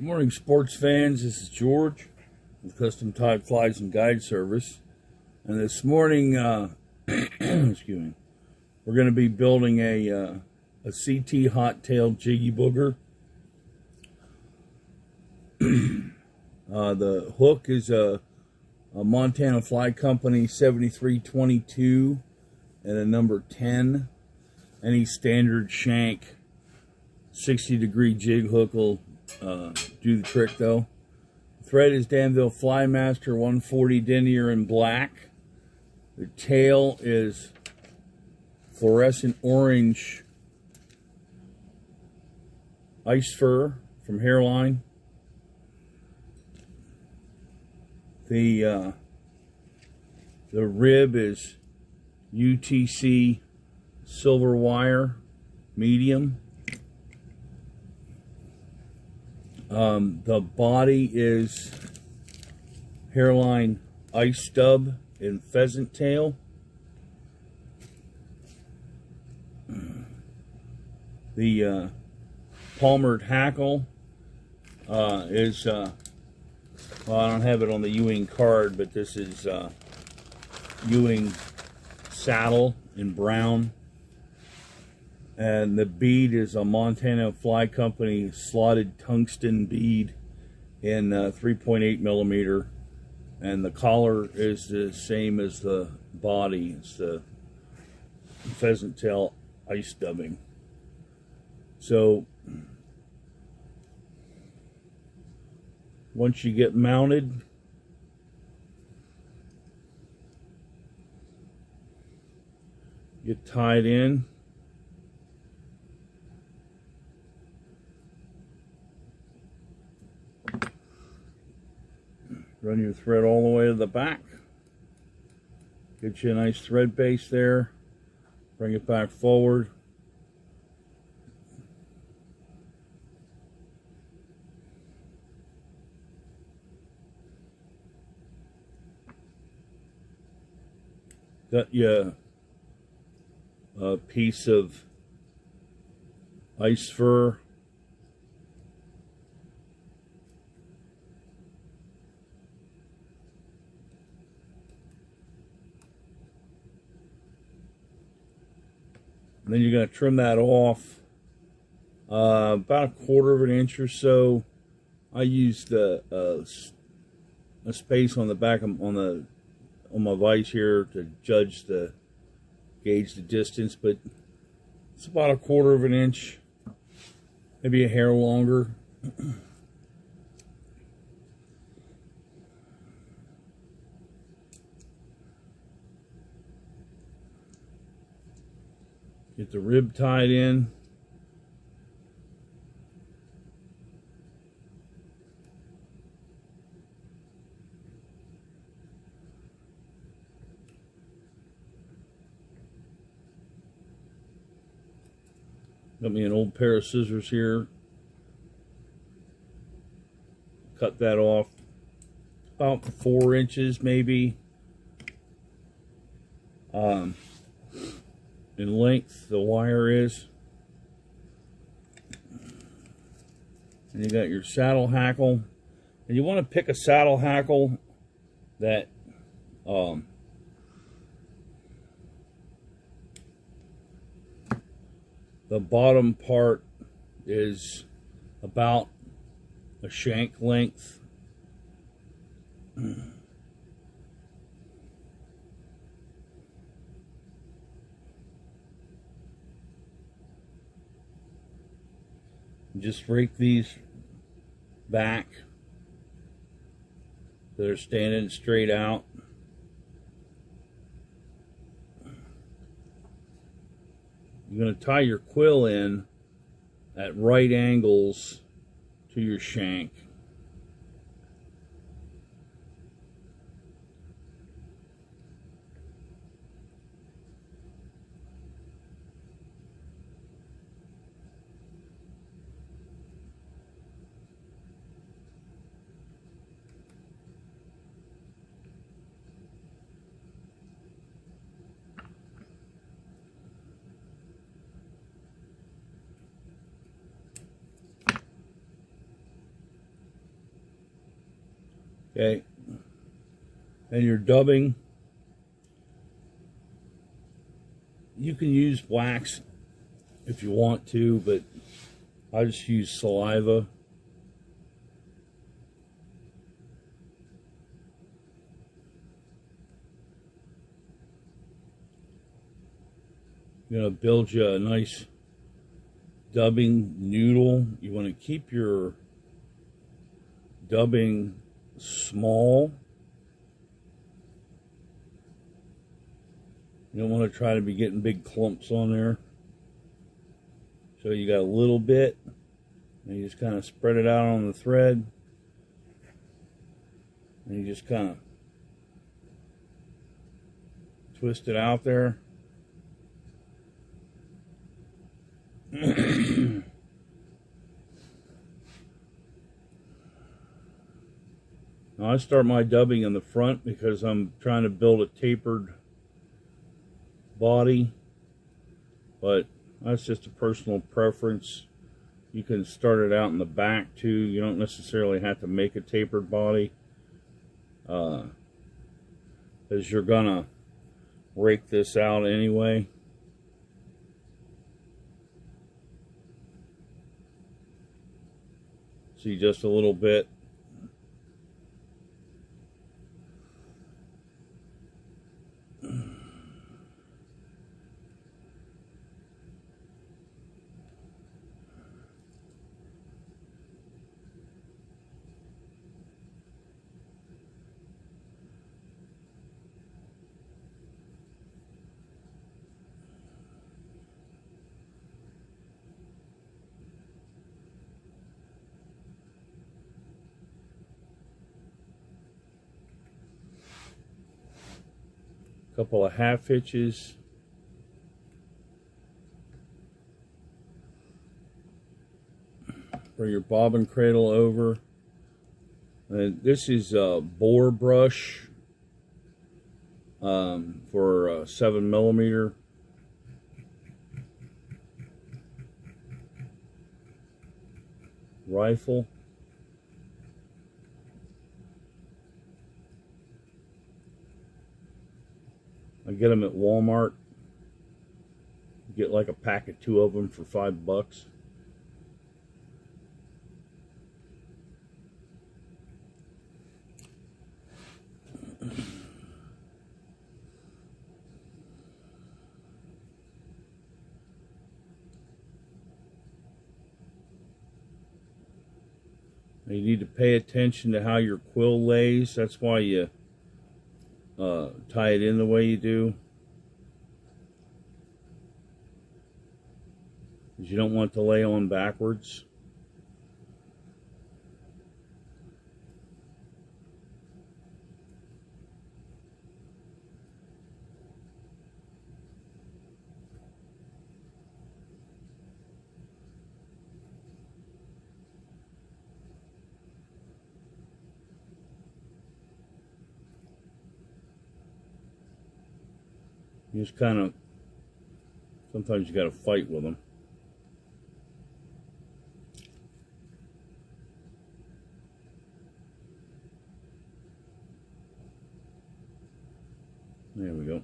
Good morning, sports fans. This is George with Custom Tied Flies and Guide Service. And this morning, excuse me, we're going to be building a CT hot-tailed jiggy booger. The hook is a Montana Fly Company 7322 and a number 10. Any standard shank 60-degree jig hook will do the trick, though. Thread is Danville Flymaster 140 denier in black. The tail is fluorescent orange ice fur from Hareline. The rib is UTC Silver Wire medium. The body is Hareline ice stub in pheasant tail. The palmered hackle is, well, I don't have it on the Ewing card, but this is Ewing saddle in brown. And the bead is a Montana Fly Company slotted tungsten bead in 3.8 millimeter. And the collar is the same as the body. It's the pheasant tail ice dubbing. So once you get mounted, get tied in. Run your thread all the way to the back. Get you a nice thread base there. Bring it back forward. Got you a piece of ice fur. And then you're going to trim that off about 1/4 of an inch or so. I used a space on the back of, on my vise here to gauge the distance, but it's about 1/4 of an inch, maybe a hair longer. Get the rib tied in. Got me an old pair of scissors here. Cut that off about 4 inches maybe. In length the wire is. And you got your saddle hackle. And you want to pick a saddle hackle that the bottom part is about a shank length. Just rake these back so they're standing straight out. You're going to tie your quill in at right angles to your shank. Okay, and your dubbing, you can use wax if you want to, but I just use saliva. You're going to build you a nice dubbing noodle. You want to keep your dubbing small. You don't want to try to be getting big clumps on there. So you got a little bit, and you just kind of spread it out on the thread, and you just kind of twist it out there. Now I start my dubbing in the front because I'm trying to build a tapered body, but that's just a personal preference. You can start it out in the back too. You don't necessarily have to make a tapered body, as you're gonna rake this out anyway. See, just a little bit. Couple of half hitches. For your bobbin cradle over. And this is a bore brush for a 7mm. Rifle. I get them at Walmart. You get like a pack of 2 of them for $5. You need to pay attention to how your quill lays. That's why you tie it in the way you do, because you don't want to lay on backwards. You just kind of, sometimes you got to fight with them. There we go.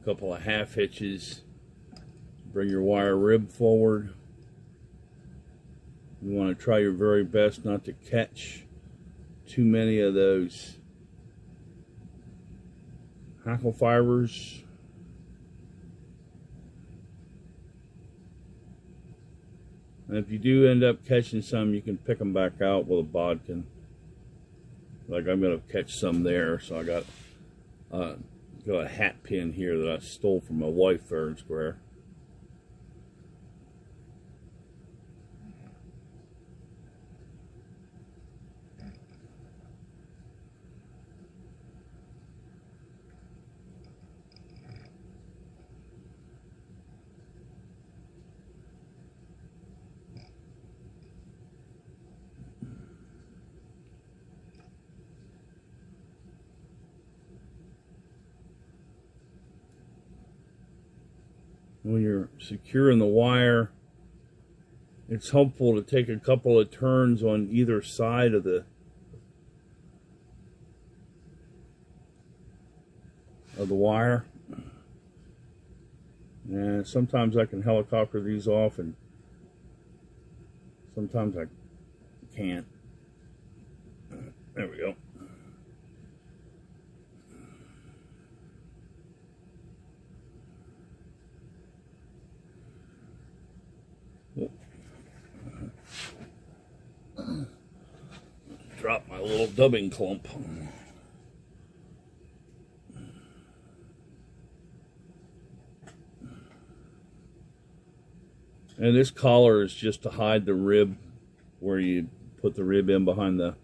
Couple of half hitches. Bring your wire rib forward. You want to try your very best not to catch too many of those hackle fibers. And if you do end up catching some, you can pick them back out with a bodkin. Like I'm going to catch some there, so I got a hat pin here that I stole from my wife fair and square. When you're securing the wire, it's helpful to take a couple of turns on either side of the wire. And sometimes I can helicopter these off, and sometimes I can't. There we go. Drop my little dubbing clump. And this collar is just to hide the rib, where you put the rib in behind the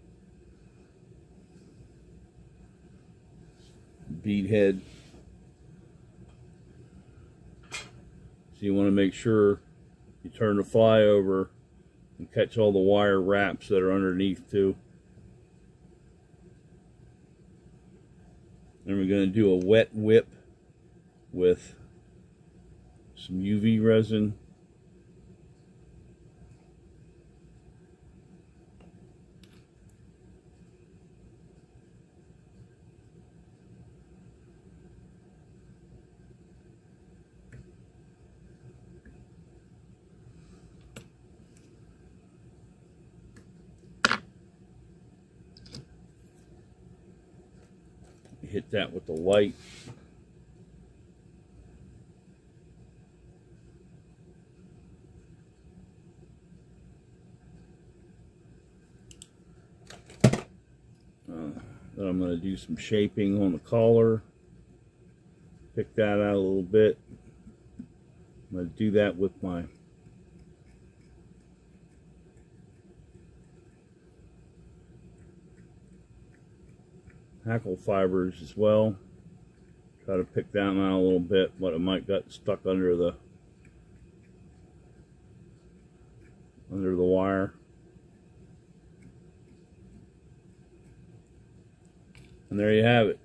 bead head. So you want to make sure you turn the fly over and catch all the wire wraps that are underneath too. And we're going to do a wet whip with some UV resin. Hit that with the light. Then I'm going to do some shaping on the collar. Pick that out a little bit. I'm going to do that with my hackle fibers as well. Try to pick them out a little bit, but it might got stuck under the wire. And there you have it.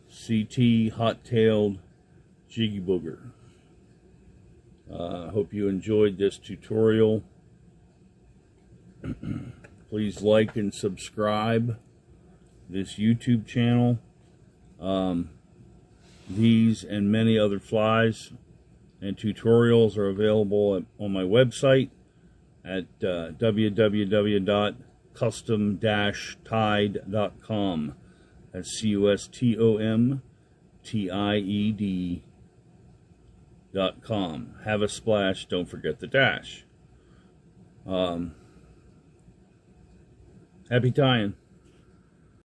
CT hot-tailed Jiggy Booger. I hope you enjoyed this tutorial. Please like and subscribe this YouTube channel. These and many other flies and tutorials are available on my website at www.custom-tied.com. That's CUSTOMTIED.com. Have a splash. Don't forget the dash. Happy tying.